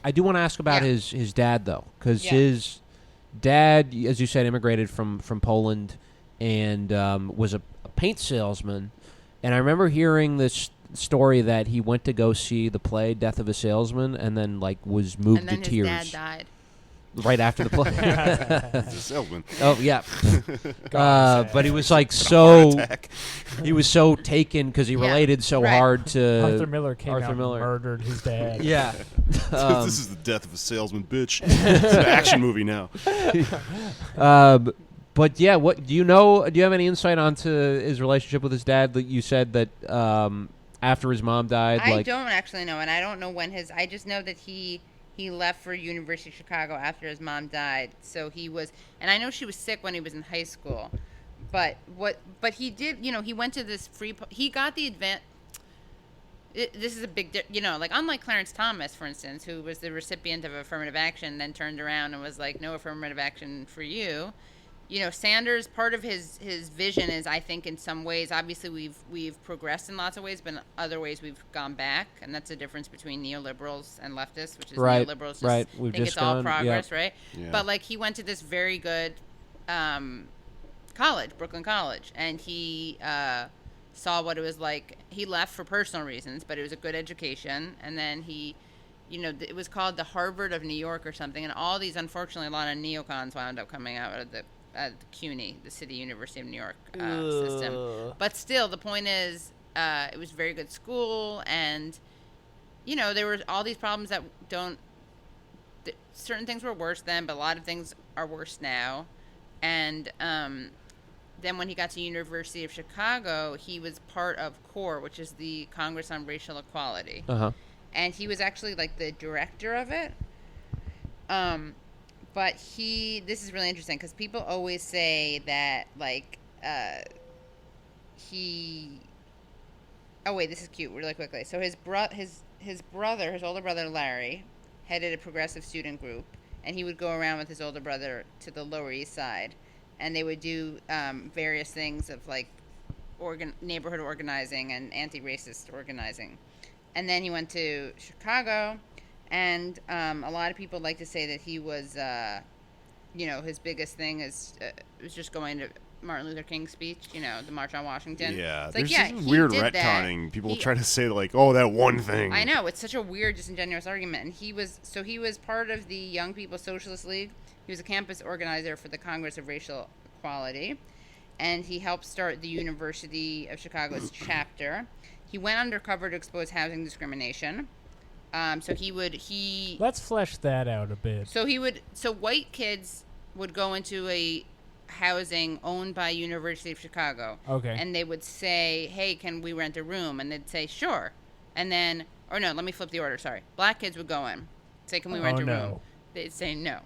I do want to ask about his dad, though, because his dad, as you said, immigrated from Poland and was a paint salesman. And I remember hearing this story that he went to go see the play Death of a Salesman and then was moved to tears. And then his dad died. Right after the play. He's a salesman. Oh, yeah. But he was he was so taken because he related so hard to Arthur Miller came out and murdered his dad. Yeah. This is the death of a salesman, bitch. It's an action movie now. But yeah, what do you know? Do you have any insight onto his relationship with his dad? That you said that after his mom died, I don't actually know, and I don't know when I just know that he left for University of Chicago after his mom died. So he was, and I know she was sick when he was in high school, but he did, he went to this he got the this is a big, like unlike Clarence Thomas, for instance, who was the recipient of affirmative action, then turned around and was like, no affirmative action for you. Sanders, part of his vision is, I think, in some ways, obviously we've progressed in lots of ways, but in other ways we've gone back, and that's the difference between neoliberals and leftists, which is neoliberals just think it's all progress, right? Yeah. But he went to this very good college, Brooklyn College, and he saw what it was like. He left for personal reasons, but it was a good education, and then he. It was called the Harvard of New York or something, and all these, unfortunately, a lot of neocons wound up coming out of the CUNY, the City University of New York system. But still, the point is, it was a very good school, and, there were all these problems that certain things were worse then, but a lot of things are worse now. And then when he got to University of Chicago, he was part of CORE, which is the Congress on Racial Equality. Uh-huh. And he was actually the director of it. But this is really interesting because people always say that oh wait, this is cute really quickly. So his older brother Larry, headed a progressive student group, and he would go around with his older brother to the Lower East Side, and they would do various things of neighborhood organizing and anti-racist organizing. And then he went to Chicago, and a lot of people like to say that he was, his biggest thing was just going to Martin Luther King's speech, the March on Washington. Yeah, there's this weird retconning. People try to say that one thing. I know, it's such a weird, disingenuous argument. And he was part of the Young People's Socialist League. He was a campus organizer for the Congress of Racial Equality, and he helped start the University of Chicago's chapter. He went undercover to expose housing discrimination. Let's flesh that out a bit. So white kids would go into a housing owned by University of Chicago. Okay. And they would say, hey, can we rent a room? And they'd say, sure. And then, let me flip the order, sorry. Black kids would go in, say, can we rent a room? They'd say no.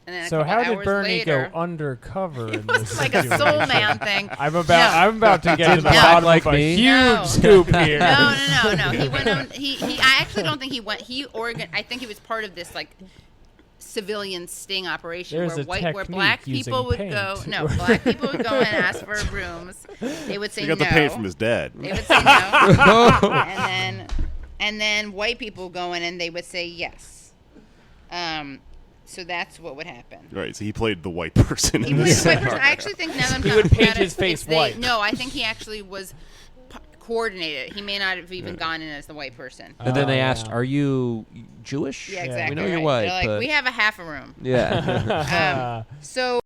And then so how did Bernie go undercover in this like a soul man thing. I'm about to get to the bottom of a huge scoop here. No. He went on. I actually don't think he went. I think he was part of this civilian sting operation where black people would go. No, black people would go and ask for rooms. They would say no. He got the pay from his dad. They would say no. and then white people would go in and they would say yes. So that's what would happen. Right, so he played the white person. He played the white person. I actually think now that I'm he would paint his face white. No, I think he actually was coordinated. He may not have even gone in as the white person. And then they asked, "Are you Jewish?" Yeah, exactly. We know you're white. They're like, we have a half a room. Yeah. So